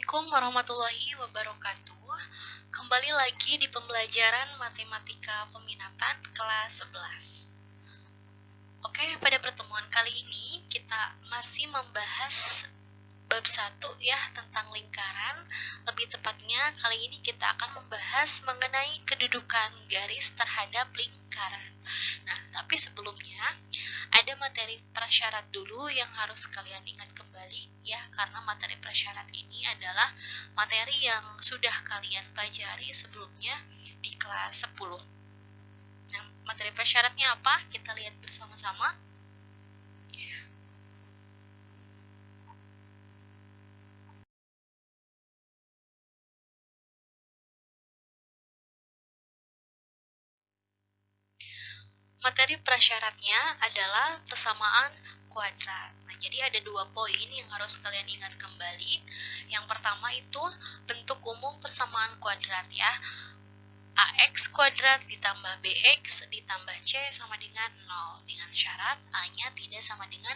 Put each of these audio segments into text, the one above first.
Assalamualaikum warahmatullahi wabarakatuh. Kembali lagi di pembelajaran Matematika Peminatan kelas 11. Oke, pada pertemuan kali ini kita masih membahas bab 1 ya, tentang lingkaran. Lebih tepatnya kali ini kita akan membahas mengenai kedudukan garis terhadap lingkaran. Nah, tapi sebelumnya ada materi prasyarat dulu yang harus kalian ingat kembali ya, karena materi prasyarat ini adalah materi yang sudah kalian pelajari sebelumnya di kelas 10. Nah, materi prasyaratnya apa? Kita lihat bersama-sama. Materi prasyaratnya adalah persamaan kuadrat. Nah, jadi ada 2 poin yang harus kalian ingat kembali. Yang pertama itu bentuk umum persamaan kuadrat ya. AX kuadrat ditambah BX ditambah C sama dengan 0. Dengan syarat A-nya tidak sama dengan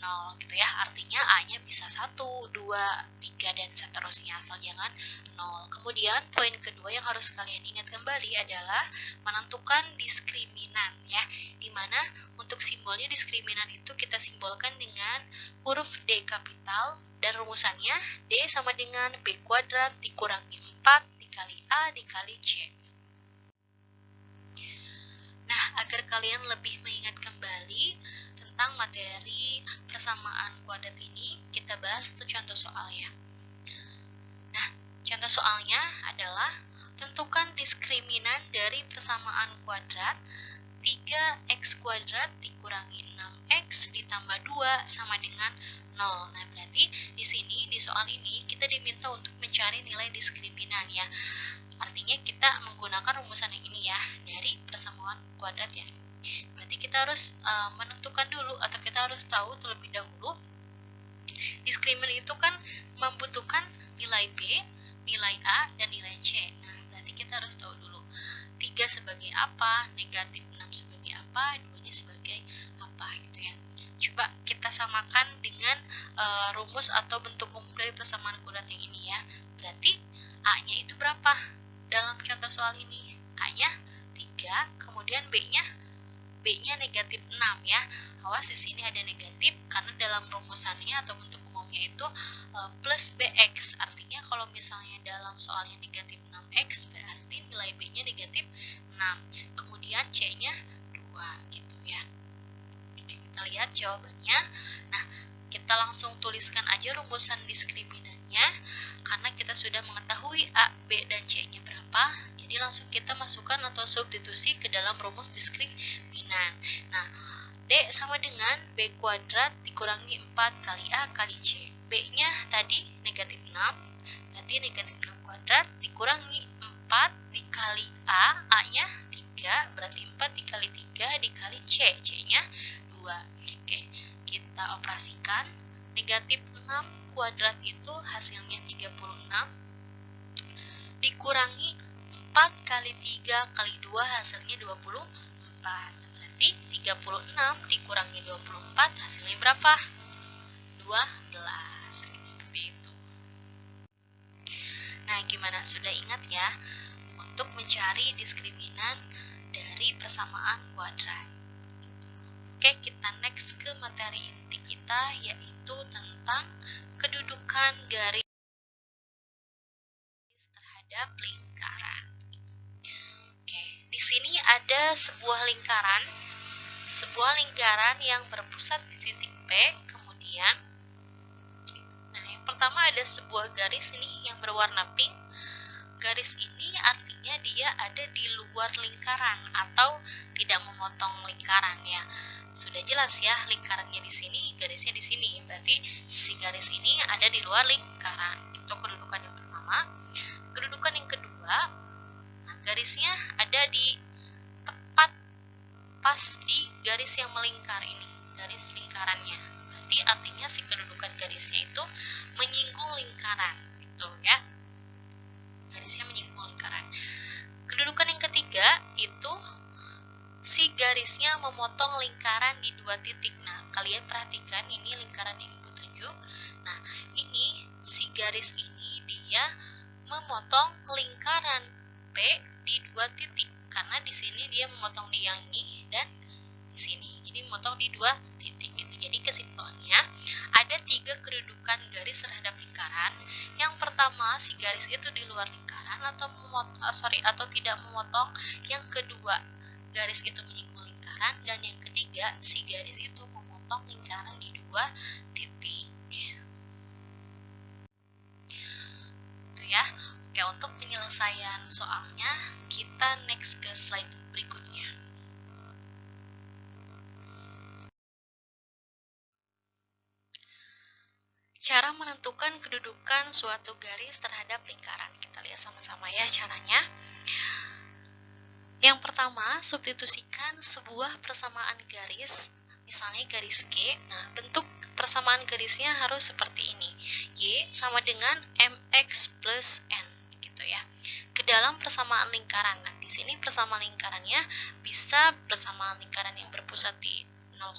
0 gitu ya. Artinya A-nya bisa 1, 2, 3, dan seterusnya, asal jangan 0. Kemudian poin kedua yang harus kalian ingat kembali adalah menentukan diskriminan ya. Dimana untuk simbolnya diskriminan itu kita simbolkan dengan huruf D kapital, dan rumusannya D sama dengan B kuadrat dikurangi 4 dikali A dikali C. Nah, agar kalian lebih mengingat kembali tentang materi persamaan kuadrat ini, kita bahas satu contoh soal ya. Nah, contoh soalnya adalah tentukan diskriminan dari persamaan kuadrat 3x kuadrat dikurangi 6x ditambah 2 sama dengan 0. Nah, berarti di sini, di soal ini, kita diminta untuk mencari nilai diskriminan ya. Artinya kita menggunakan rumusan yang ini ya, dari persamaan kuadrat ya. Berarti kita harus menentukan dulu, atau kita harus tahu terlebih dahulu, diskriminan itu kan membutuhkan nilai B, nilai A, dan nilai C. Nah, berarti kita harus tahu dulu 3 sebagai apa, negatif 6 sebagai apa, 2-nya sebagai apa gitu ya. Coba kita samakan dengan rumus atau bentuk umum dari persamaan kuadrat yang ini ya. Berarti A-nya itu berapa dalam contoh soal ini? A-nya 3, kemudian B-nya negatif 6 ya. Awas, di sini ada negatif karena dalam rumusannya atau bentuk umumnya itu plus BX. Artinya kalau misalnya dalam soalnya negatif 6X, berarti nilai B-nya negatif 6. Kemudian C-nya 2 gitu ya. Oke, kita lihat jawabannya. Nah, kita langsung tuliskan aja rumusan diskriminannya karena kita sudah mengetahui A, B, dan C-nya berapa. Jadi langsung kita masukkan atau substitusi ke dalam rumus diskriminan. Nah, D sama dengan B kuadrat dikurangi 4 kali A kali C. B-nya tadi negatif 6, berarti negatif 6 kuadrat dikurangi 4 dikali A, A-nya 3, berarti 4 dikali 3 dikali C, C-nya 2. Oke, kita operasikan. Negatif 6 kuadrat itu hasilnya 36, dikurangi 4 kali 3 kali 2 hasilnya 24. Berarti 36 dikurangi 24 hasilnya berapa? 12. Seperti itu. Nah, gimana? Sudah ingat ya untuk mencari diskriminan dari persamaan kuadrat. Oke, kita next ke materi inti kita, yaitu tentang kedudukan garis terhadap lingkaran. Oke, di sini ada sebuah lingkaran yang berpusat di titik P. Kemudian, nah, yang pertama ada sebuah garis ini yang berwarna pink. Garis ini artinya dia ada di luar lingkaran atau tidak memotong lingkaran ya. Sudah jelas ya, lingkarannya di sini, garisnya di sini. Berarti si garis ini ada di luar lingkaran. Itu kedudukan yang pertama. Kedudukan yang kedua, nah, garisnya ada di tepat pas di garis yang melingkar ini, garis lingkarannya. Berarti artinya si kedudukan garisnya itu menyinggung lingkaran, gitu ya. Garisnya menyinggung lingkaran. Kedudukan yang ketiga itu si garisnya memotong lingkaran di 2 titik. Nah, kalian perhatikan ini lingkaran yang ibu tunjuk. Nah, ini si garis ini dia memotong lingkaran P di 2 titik. Karena di sini dia memotong di yang ini dan di sini. Jadi memotong di 2 titik gitu. Jadi kesimpulannya ada 3 kedudukan garis terhadap lingkaran. Yang pertama, si garis itu di luar lingkaran atau tidak memotong. Yang kedua, garis itu menyinggung lingkaran, dan yang ketiga, si garis itu memotong lingkaran di 2 titik. Itu ya. Oke, untuk penyelesaian soalnya kita next ke slide berikutnya. Cara menentukan kedudukan suatu garis terhadap lingkaran. Kita lihat sama-sama ya caranya. Yang pertama, substitusikan sebuah persamaan garis, misalnya garis G. Nah, bentuk persamaan garisnya harus seperti ini. Y sama dengan mx plus n, gitu ya. Ke dalam persamaan lingkaran. Nah, di sini persamaan lingkarannya bisa persamaan lingkaran yang berpusat di 0,0,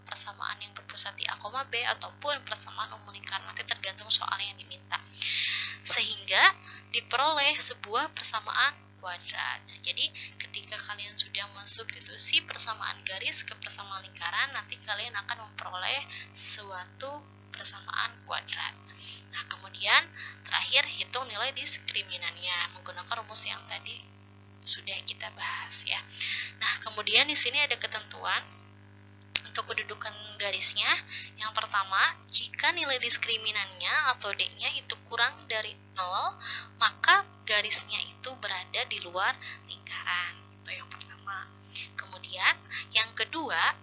persamaan yang berpusat di A, B, ataupun persamaan umum lingkaran. Nanti tergantung soal yang diminta. Sehingga diperoleh sebuah persamaan kuadrat. Nah, jadi ketika kalian sudah mensubstitusi persamaan garis ke persamaan lingkaran, nanti kalian akan memperoleh suatu persamaan kuadrat. Nah, kemudian terakhir hitung nilai diskriminannya menggunakan rumus yang tadi sudah kita bahas ya. Nah, kemudian di sini ada ketentuan untuk kedudukan garisnya. Yang pertama, jika nilai diskriminannya atau D-nya itu kurang dari 0, maka garisnya itu berada di luar lingkaran. Itu yang pertama. Kemudian, yang kedua,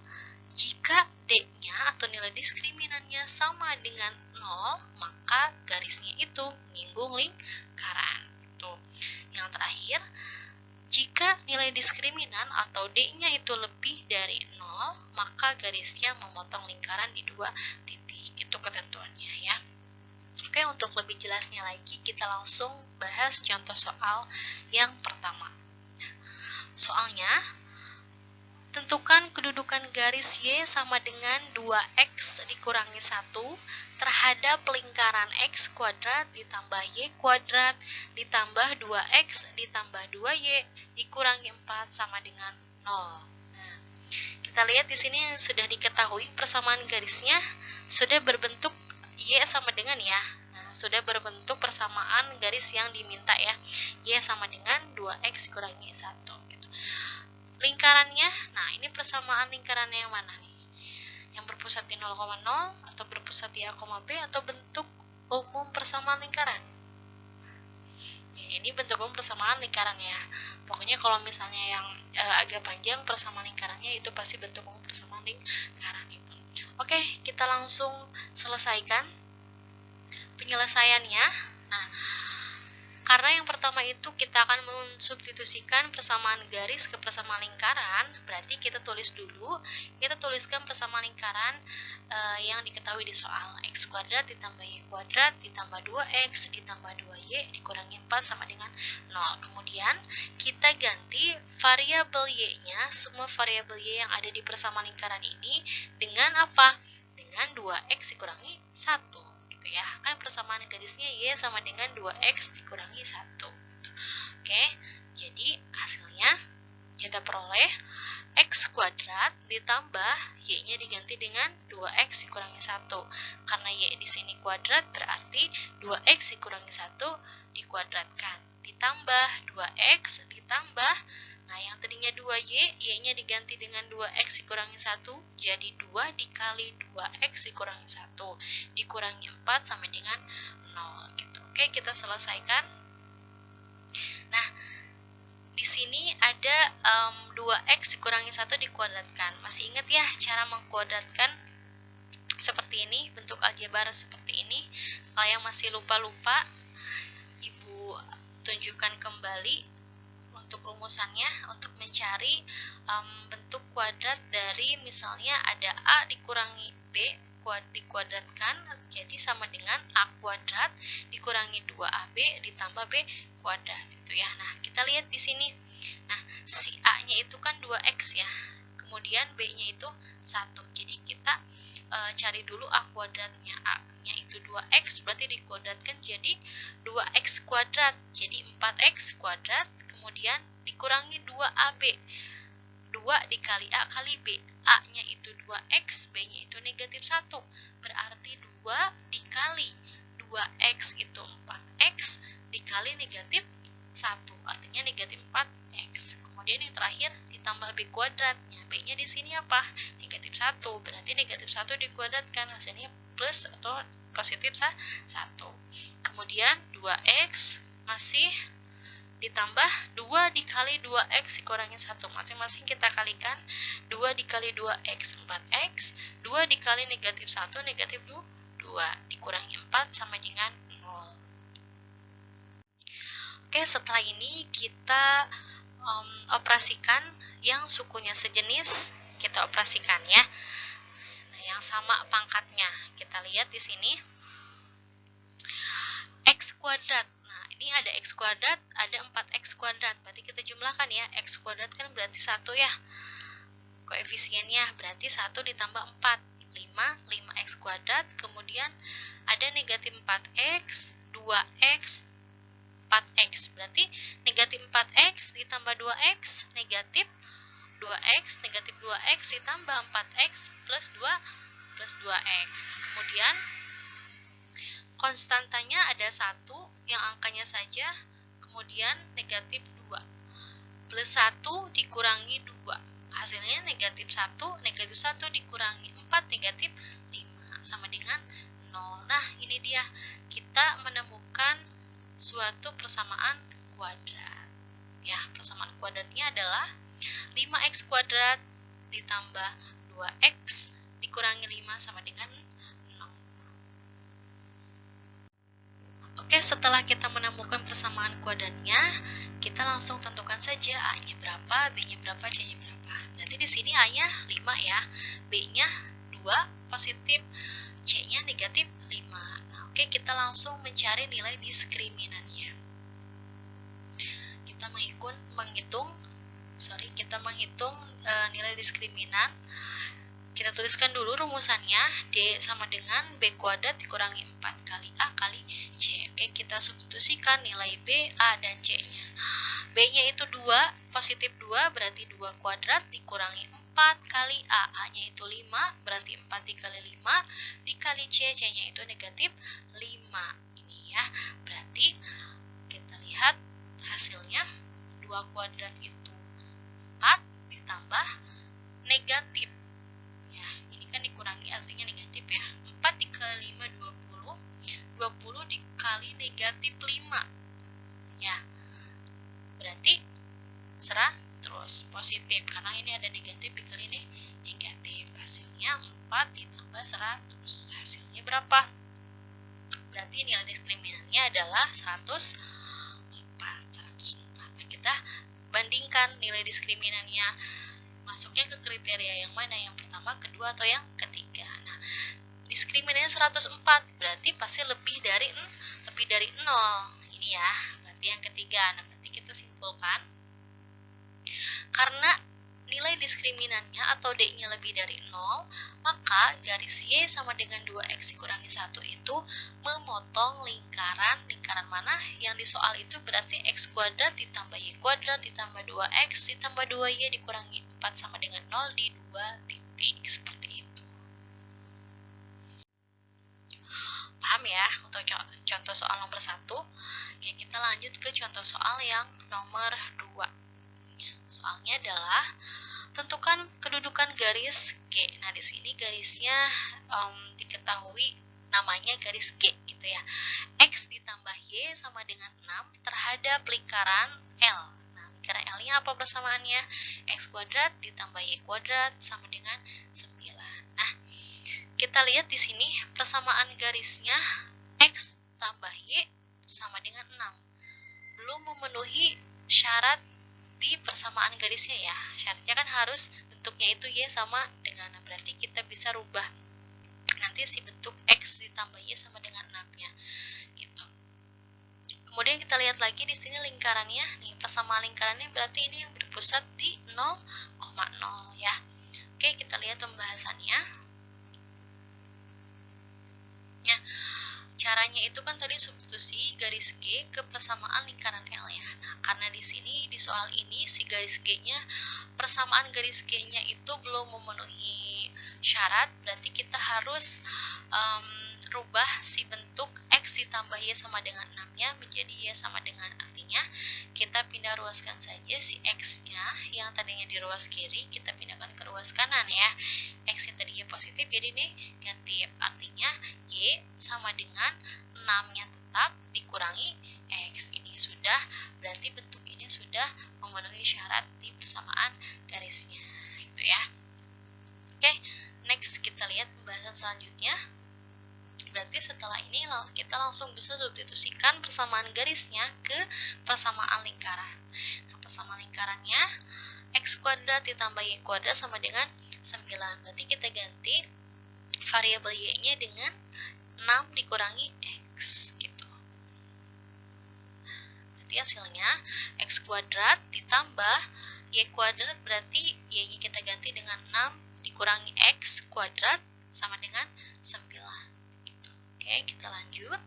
jika D-nya atau nilai diskriminannya sama dengan 0, maka garisnya itu menyinggung lingkaran. Itu. Yang terakhir, jika nilai diskriminan atau D-nya itu lebih dari 0, maka garisnya memotong lingkaran di 2 titik. Itu ketentuannya ya. Oke, untuk lebih jelasnya lagi, kita langsung bahas contoh soal yang pertama. Soalnya, tentukan kedudukan garis Y sama dengan 2X dikurangi 1 terhadap lingkaran X kuadrat ditambah Y kuadrat ditambah 2X ditambah 2Y dikurangi 4 sama dengan 0. Nah, kita lihat di sini yang sudah diketahui persamaan garisnya sudah berbentuk Y sama dengan ya. Nah, sudah berbentuk persamaan garis yang diminta ya. Y sama dengan 2X kurangi 1 gitu. Lingkarannya, nah ini persamaan lingkarannya yang mana nih? Yang berpusat di 0,0 atau berpusat di A, B atau bentuk umum persamaan lingkaran? Ya, ini bentuk umum persamaan lingkarannya. Pokoknya kalau misalnya yang agak panjang persamaan lingkarannya itu pasti bentuk umum persamaan lingkaran itu. Oke, kita langsung selesaikan penyelesaiannya. Nah, karena yang pertama itu kita akan mensubstitusikan persamaan garis ke persamaan lingkaran, berarti kita tulis dulu, kita tuliskan persamaan lingkaran yang diketahui di soal. X kuadrat ditambah Y kuadrat ditambah 2X ditambah 2Y dikurangi 4 sama dengan 0. Kemudian kita ganti variabel Y-nya, semua variabel Y yang ada di persamaan lingkaran ini dengan apa? Dengan 2X dikurangi 1. Ya, kan persamaan garisnya Y sama dengan 2X dikurangi 1. Oke, jadi hasilnya kita peroleh X kuadrat ditambah Y-nya diganti dengan 2X dikurangi 1. Karena Y di sini kuadrat berarti 2X dikurangi 1 dikuadratkan. Ditambah 2X ditambah, nah yang tadinya 2Y, Y-nya diganti dengan 2X dikurangi 1, jadi 2 dikali 2X dikurangi 1, dikurangi 4 sama dengan 0. Gitu. Oke, kita selesaikan. Nah, di sini ada 2X dikurangi 1 dikuadratkan. Masih ingat ya cara mengkuadratkan seperti ini, bentuk aljabar seperti ini. Kalau yang masih lupa-lupa, Ibu tunjukkan kembali untuk rumusannya untuk mencari bentuk kuadrat dari misalnya ada A dikurangi B dikuadratkan jadi sama dengan A kuadrat dikurangi 2AB ditambah B kuadrat itu ya. Nah, kita lihat di sini. Nah, si A-nya itu kan 2X ya. Kemudian B-nya itu 1. Jadi kita cari dulu A kuadratnya. A-nya itu 2X, berarti dikuadratkan jadi 2X kuadrat. Jadi 4X kuadrat, kemudian dikurangi 2AB. 2 dikali A kali B. A-nya itu 2X, B-nya itu negatif 1. Berarti 2 dikali 2X itu 4X, dikali negatif 1. Artinya negatif 4X. Kemudian yang terakhir ditambah B kuadratnya. B-nya di sini apa? Negatif 1. Berarti negatif 1 dikuadratkan. Hasilnya plus atau positif 1. Kemudian 2X masih ditambah 2 dikali 2X dikurangi 1. Masing-masing kita kalikan. 2 dikali 2X 4X. 2 dikali negatif 1 negatif 2. Dikurangi 4 sama dengan 0. Oke, setelah ini kita operasikan yang sukunya sejenis, kita operasikan ya. Nah, yang sama pangkatnya. Kita lihat di sini. X kuadrat. Nah, ini ada X kuadrat, ada 4X kuadrat. Berarti kita jumlahkan ya. X kuadrat kan berarti 1 ya. Koefisiennya berarti 1 ditambah 4. 5X kuadrat. Kemudian ada negatif 4X, 2X, 4X. Berarti negatif 4X ditambah 2X, negatif 2X, negatif 2X ditambah 4X plus 2X. Kemudian konstantanya ada 1 yang angkanya saja, kemudian negatif 2. Plus 1 dikurangi 2. Hasilnya negatif 1, negatif 1 dikurangi 4, negatif 5, sama dengan 0. Nah, ini dia. Kita menemukan suatu persamaan kuadrat. Ya, persamaan kuadratnya adalah 5X kuadrat ditambah 2X dikurangi 5 sama dengan 0. Oke, setelah kita menemukan persamaan kuadratnya, kita langsung tentukan saja A-nya berapa, B-nya berapa, C-nya berapa. Berarti di sini A-nya 5 ya, B-nya 2 positif, C-nya negatif 5. Nah, oke, kita langsung mencari nilai diskriminannya. Kita menghitung nilai diskriminan. Kita tuliskan dulu rumusannya. D sama dengan B kuadrat dikurangi 4 kali A kali C. Oke, kita substitusikan nilai B, A, dan C-nya. B-nya itu 2, positif 2, berarti 2 kuadrat dikurangi 4 kali A. A-nya itu 5, berarti 4 dikali 5, dikali C, C-nya itu negatif 5. Ini ya, berarti kita lihat hasilnya 2 kuadrat itu 4 ditambah negatif. Ya, ini kan dikurangi artinya negatif ya. 4 dikali 5, 20. 20 dikali negatif 5. Ya, berarti terus positif. Karena ini ada negatif dikali ini negatif. Hasilnya 4 ditambah 100. Hasilnya berapa? Berarti nilai diskriminannya adalah 104. Nah, kita bandingkan nilai diskriminannya masuknya ke kriteria yang mana, yang pertama, kedua, atau yang ketiga. Nah, diskriminannya 104 berarti pasti lebih dari 0. Ini ya, berarti yang ketiga. Nah, berarti kita simpulkan karena nilai diskriminannya atau D-nya lebih dari 0, maka garis Y sama dengan 2X dikurangi 1 itu memotong lingkaran. Lingkaran mana? Yang di soal itu berarti X kuadrat ditambah Y kuadrat ditambah 2X ditambah 2Y dikurangi 4 sama dengan 0 di 2 titik. Seperti itu. Paham ya untuk contoh soal nomor 1? Oke, kita lanjut ke contoh soal yang nomor 2. Soalnya adalah tentukan kedudukan garis G. Nah, di sini garisnya diketahui namanya garis G gitu ya. X ditambah Y sama dengan 6 terhadap lingkaran L. Nah, lingkaran L-nya apa persamaannya? X kuadrat ditambah Y kuadrat sama dengan 9. Nah, kita lihat di sini persamaan garisnya X tambah Y sama dengan 6. Belum memenuhi syarat di persamaan garisnya ya. Syaratnya kan harus bentuknya itu Y sama dengan 6. Berarti kita bisa rubah nanti si bentuk X ditambah Y sama dengan 6-nya. Gitu. Kemudian kita lihat lagi di sini lingkarannya. Nih, persamaan lingkarannya berarti ini yang berpusat di 0,0 ya. Oke, kita lihat pembahasannya. Ya, caranya itu kan tadi substitusi garis G ke persamaan lingkaran L ya. Nah, karena di sini di soal ini si garis G-nya, persamaan garis G-nya itu belum memenuhi syarat, berarti kita harus rubah si bentuk X ditambah Y sama dengan 6-nya menjadi Y sama dengan, artinya kita pindah ruaskan saja si X-nya yang tadinya di ruas kiri, kita pindahkan ke ruas kanan ya. X yang tadinya positif jadi negatif, artinya Y sama dengan 6-nya tetap dikurangi X. Ini sudah, berarti bentuk ini sudah memenuhi syarat di persamaan garisnya, itu ya. Oke, next kita lihat pembahasan selanjutnya. Berarti setelah ini kita langsung bisa substitusikan persamaan garisnya ke persamaan lingkaran. Nah, persamaan lingkarannya X kuadrat ditambah Y kuadrat sama dengan 9. Berarti kita ganti variabel Y-nya dengan 6 dikurangi X gitu. Berarti hasilnya X kuadrat ditambah Y kuadrat, berarti Y-nya kita ganti dengan 6 dikurangi X kuadrat sama dengan 9. Oke, kita lanjut.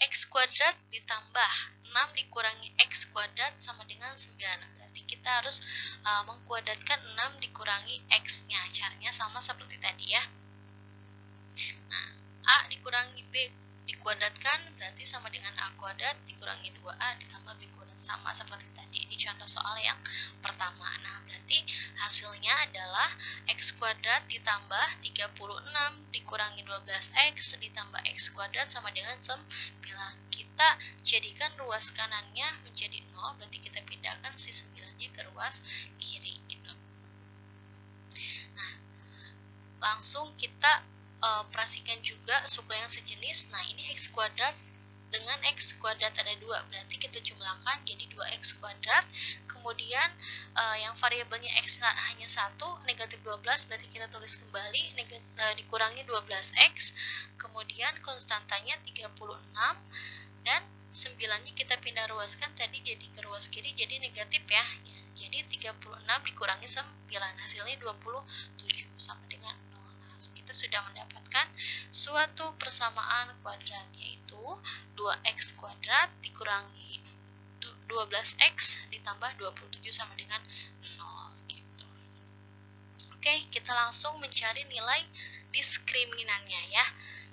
X kuadrat ditambah 6 dikurangi X kuadrat sama dengan 9. Berarti kita harus mengkuadratkan 6 dikurangi X-nya. Caranya sama seperti tadi ya. Nah, A dikurangi B dikuadratkan berarti sama dengan A kuadrat dikurangi 2A ditambah B kuadrat, sama seperti tadi di contoh soal yang pertama. Nah, berarti hasilnya adalah X kuadrat ditambah 36 dikurangi 12X ditambah X kuadrat sama dengan 9. Kita jadikan ruas kanannya menjadi 0, berarti kita pindahkan si 9-nya ke ruas kiri gitu. Nah, langsung kita operasikan juga suku yang sejenis. Nah, ini X kuadrat dengan X kuadrat ada 2, berarti kita jumlahkan jadi 2X kuadrat. Kemudian yang variabelnya X hanya 1, negatif 12, berarti kita tulis kembali dikurangi 12X. Kemudian konstantanya 36 dan 9-nya kita pindah ruaskan tadi jadi ke ruas kiri, jadi negatif ya. Jadi 36 dikurangi 9, hasilnya 27 sama dengan 0. Kita sudah mendapatkan suatu persamaan kuadrat, yaitu 2X kuadrat dikurangi 12X ditambah 27 sama dengan 0 gitu. Oke, kita langsung mencari nilai diskriminannya ya.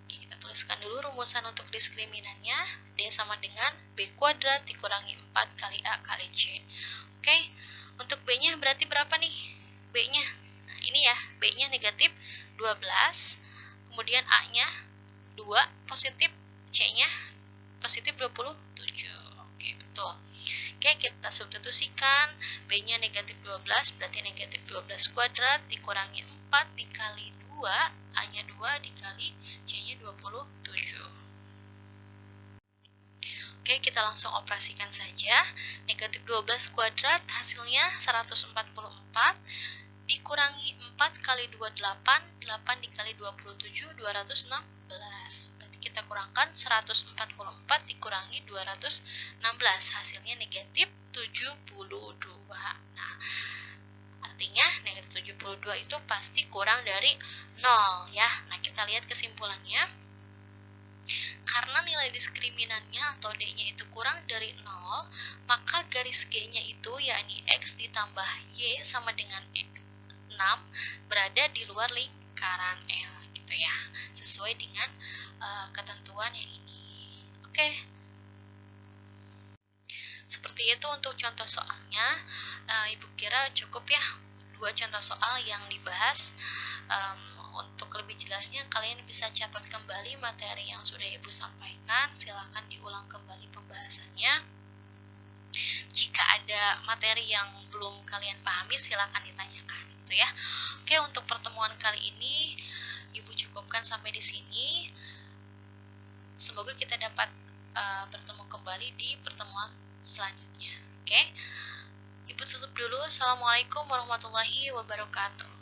Oke, kita tuliskan dulu rumusan untuk diskriminannya. D sama dengan B kuadrat dikurangi 4 kali A kali C. Oke, untuk B-nya berarti berapa nih? B-nya, nah ini ya, B-nya negatif 12, kemudian A-nya 2 positif, C-nya positif 27. Oke, betul. Oke, kita substitusikan. B-nya negatif 12, berarti negatif 12 kuadrat dikurangi 4 dikali 2, A-nya 2 dikali C-nya 27. Oke, kita langsung operasikan saja. Negatif 12 kuadrat hasilnya 144 dikurangi 4 kali 2, 8, 8 dikali 27, 216. Berarti kita kurangkan 144 dikurangi 216, hasilnya negatif 72. Nah, artinya negatif 72 itu pasti kurang dari 0 ya. Nah, kita lihat kesimpulannya. Karena nilai diskriminannya atau D-nya itu kurang dari 0, maka garis G-nya itu yakni X ditambah Y sama dengan 6 berada di luar lingkaran L gitu ya, sesuai dengan ketentuan yang ini. Oke, seperti itu untuk contoh soalnya. Ibu kira cukup ya 2 contoh soal yang dibahas. Untuk lebih jelasnya kalian bisa catat kembali materi yang sudah Ibu sampaikan. Silakan diulang kembali pembahasannya. Jika ada materi yang belum kalian pahami, silakan ditanyakan gitu ya. Oke, untuk pertemuan kali ini Ibu cukupkan sampai di sini. Semoga kita dapat bertemu kembali di pertemuan selanjutnya. Oke. Ibu tutup dulu. Assalamualaikum warahmatullahi wabarakatuh.